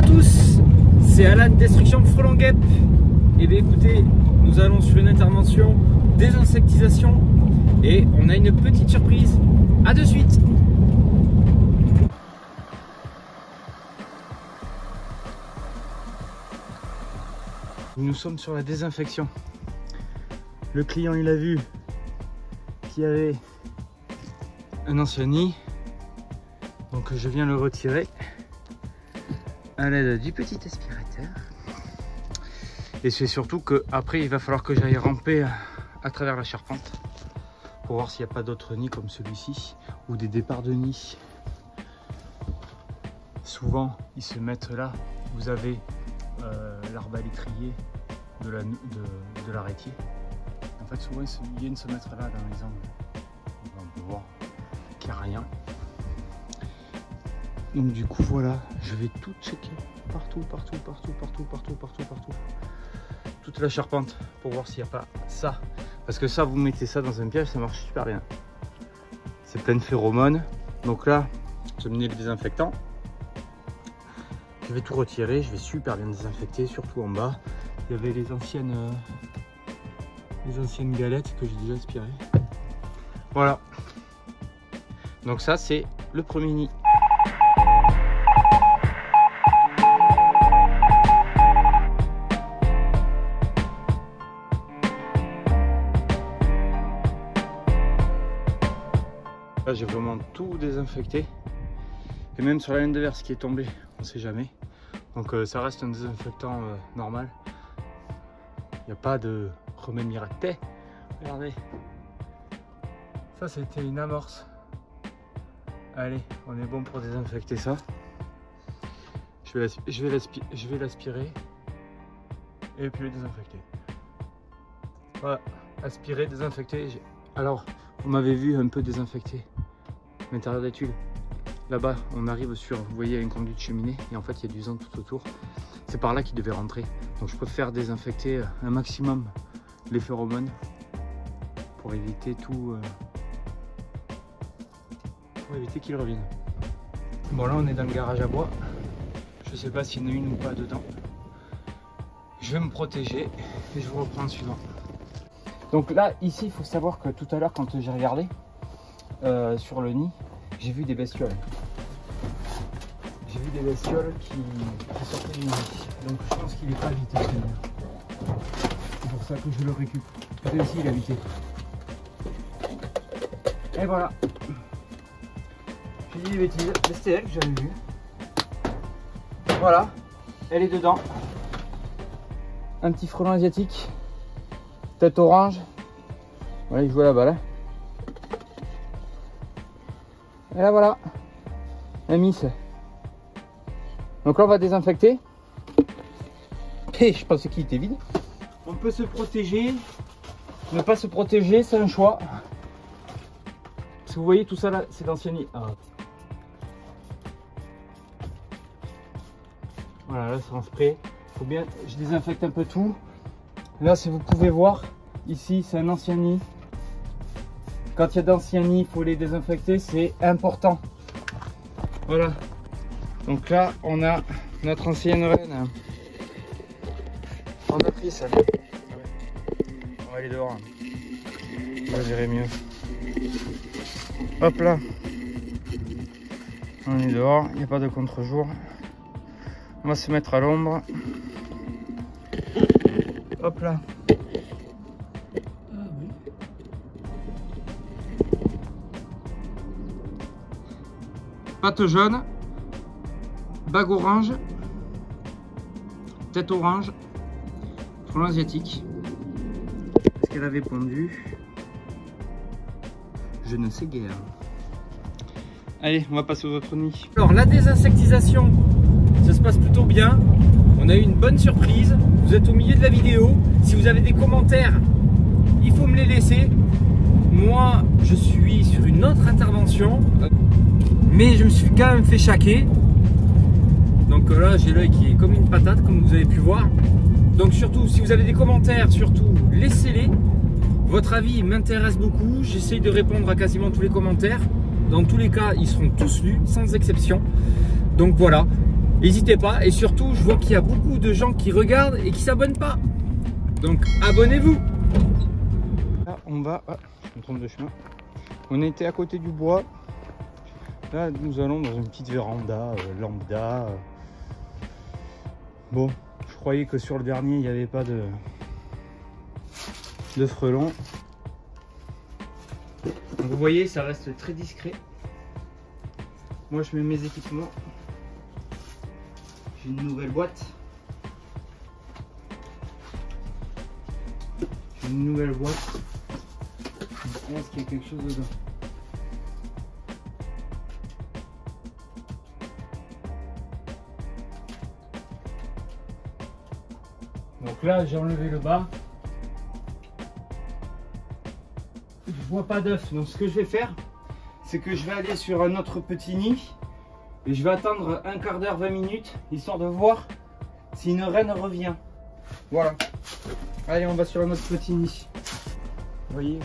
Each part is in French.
à tous, c'est Alan Destruction Frelon-Guêpe. Et bien écoutez, nous allons sur une intervention désinsectisation et on a une petite surprise. A de suite. Nous sommes sur la désinfection. Le client il a vu qu'il y avait un ancien nid, donc je viens le retirer à l'aide du petit aspirateur. Et c'est surtout que après il va falloir que j'aille ramper à travers la charpente pour voir s'il n'y a pas d'autres nids comme celui-ci ou des départs de nids. Souvent ils se mettent là, vous avez l'arbalétrier de l'arrêtier. En fait souvent ils viennent se mettre là dans les angles. On peut voir qu'il n'y a rien. Donc du coup voilà, je vais tout checker partout, toute la charpente pour voir s'il n'y a pas ça. Parce que ça, vous mettez ça dans un piège, ça marche super bien. C'est plein de phéromones. Donc là, je vais mener le désinfectant. Je vais tout retirer, je vais super bien désinfecter, surtout en bas. Il y avait les anciennes galettes que j'ai déjà aspirées. Voilà. Donc ça, c'est le premier nid. Là, j'ai vraiment tout désinfecté. Et même sur la laine de verre, ce qui est tombé, on ne sait jamais. Donc ça reste un désinfectant normal. Il n'y a pas de remède miracle. Regardez. Ça, c'était une amorce. Allez, on est bon pour désinfecter ça. Je vais l'aspirer et puis le désinfecter. Voilà, aspirer, désinfecter. Alors, vous m'avez vu un peu désinfecter l'intérieur des tuiles. Là-bas, on arrive sur, vous voyez, une conduite cheminée et en fait, il y a du zinc tout autour. C'est par là qu'il devait rentrer. Donc, je préfère désinfecter un maximum les phéromones pour éviter tout. Pour éviter qu'ils reviennent. Bon, là, on est dans le garage à bois. Je sais pas s'il y en a une ou pas dedans. Je vais me protéger et je vous reprends le suivant. Donc là, ici, il faut savoir que tout à l'heure, quand j'ai regardé sur le nid, j'ai vu des bestioles. J'ai vu des bestioles qui sortaient du nid. Donc je pense qu'il n'est pas habité celui-là. C'est pour ça que je le récupère. Peut-être aussi il est habité. Et voilà. J'ai dit des bêtises, mais c'était elle que j'avais vue. Voilà, elle est dedans. Un petit frelon asiatique. Tête orange. Voilà, il joue là-bas là. Et là voilà. La miss. Donc là on va désinfecter. Et je pensais qu'il était vide. On peut se protéger. Ne pas se protéger, c'est un choix. Parce que vous voyez tout ça là, c'est l'ancien nid. Ah. Voilà, là c'est en spray. Faut bien, je désinfecte un peu tout. Là, si vous pouvez voir, ici c'est un ancien nid. Quand il y a d'anciens nids, il faut les désinfecter, c'est important. Voilà. Donc là, on a notre ancienne reine. On a pris ça. On va aller dehors. Là, j'irai mieux. Hop là. On est dehors, il n'y a pas de contre-jour. On va se mettre à l'ombre. Hop là. Patte jaune, bague orange, tête orange, frelon asiatique. Est-ce qu'elle avait pondu? Je ne sais guère. Allez, on va passer aux autres nids. Alors la désinsectisation, ça se passe plutôt bien. On a eu une bonne surprise. Vous êtes au milieu de la vidéo. Si vous avez des commentaires, il faut me les laisser. Moi, je suis sur une autre intervention. Mais je me suis quand même fait chaquer. Donc là, j'ai l'œil qui est comme une patate, comme vous avez pu voir. Donc surtout, si vous avez des commentaires, surtout, laissez-les. Votre avis m'intéresse beaucoup. J'essaye de répondre à quasiment tous les commentaires. Dans tous les cas, ils seront tous lus, sans exception. Donc voilà. N'hésitez pas, et surtout je vois qu'il y a beaucoup de gens qui regardent et qui s'abonnent pas. Donc abonnez-vous. Là on va, je me trompe de chemin. On était à côté du bois. Là nous allons dans une petite véranda lambda. Bon, je croyais que sur le dernier il n'y avait pas de frelons. Donc, vous voyez, ça reste très discret. Moi je mets mes équipements. J'ai une nouvelle boîte. J'ai une nouvelle boîte. Est-ce qu'il y a quelque chose dedans? Donc là j'ai enlevé le bas. Je vois pas d'œuf. Donc ce que je vais faire, c'est que je vais aller sur un autre petit nid. Et je vais attendre un quart d'heure, 20 minutes, histoire de voir si une reine revient. Voilà. Allez, on va sur un autre petit nid. Vous voyez,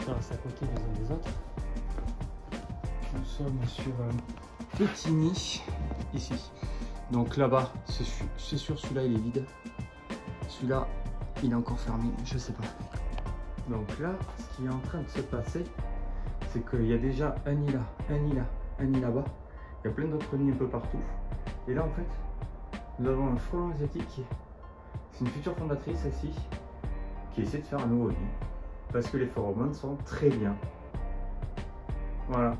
ça reste à côté les uns des autres. Nous sommes sur un petit nid, ici. Donc là-bas, c'est sûr, celui-là il est vide. Celui-là, il est encore fermé, je sais pas. Donc là, ce qui est en train de se passer, c'est qu'il y a déjà un nid là, un nid là, un nid là-bas. Il y a plein d'autres nids un peu partout. Et là, en fait, nous avons un frelon asiatique. C'est une future fondatrice ici qui essaie de faire un nouveau nid. Parce que les phéromones sont très bien. Voilà.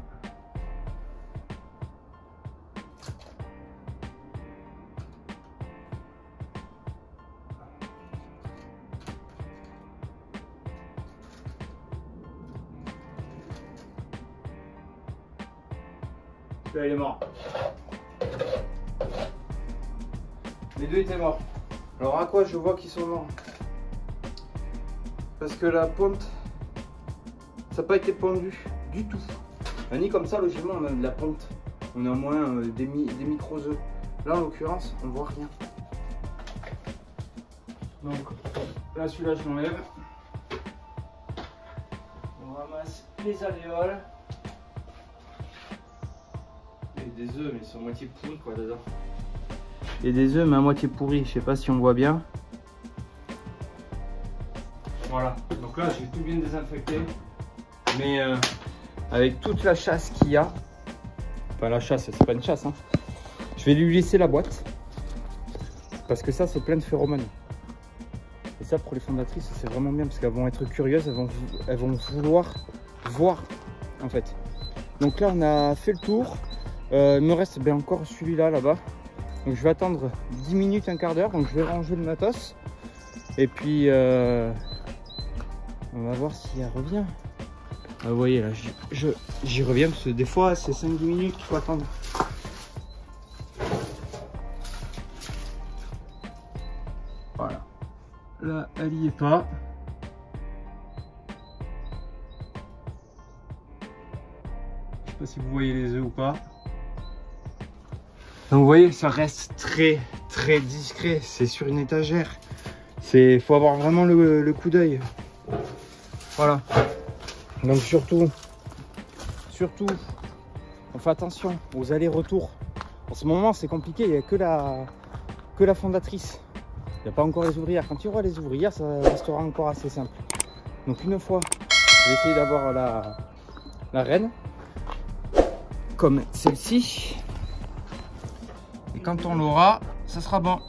Là, il est mort. Les deux étaient morts. Alors à quoi je vois qu'ils sont morts? Parce que la ponte, ça n'a pas été pondu du tout. Un nid comme ça, logiquement, on a de la ponte. On a au moins des micro-œufs. Là, en l'occurrence, on voit rien. Donc là, celui-là, je l'enlève. On ramasse les alvéoles. Des œufs, mais ils sont à moitié pourris quoi dedans. Et des œufs mais à moitié pourris, je sais pas si on voit bien. Voilà, donc là j'ai tout bien désinfecté. Mais avec toute la chasse qu'il y a, enfin la chasse, c'est pas une chasse, hein. Je vais lui laisser la boîte. Parce que ça c'est plein de phéromones. Et ça pour les fondatrices c'est vraiment bien parce qu'elles vont être curieuses, elles vont vouloir voir en fait. Donc là on a fait le tour. Il me reste bien encore celui-là là-bas. Donc je vais attendre 10 minutes, un quart d'heure. Donc je vais ranger le matos. Et puis on va voir si elle revient. Ah, vous voyez là, j'y reviens parce que des fois c'est 5-10 minutes qu'il faut attendre. Voilà. Là elle y est pas. Je sais pas si vous voyez les œufs ou pas. Donc vous voyez, ça reste très discret, c'est sur une étagère. Faut avoir vraiment le coup d'œil. Voilà. Donc surtout, on fait attention aux allers-retours. En ce moment, c'est compliqué, il n'y a que la fondatrice. Il n'y a pas encore les ouvrières. Quand il y aura les ouvrières, ça restera encore assez simple. Donc une fois, je vais essayer d'avoir la reine, comme celle-ci. Et quand on l'aura, ça sera bon.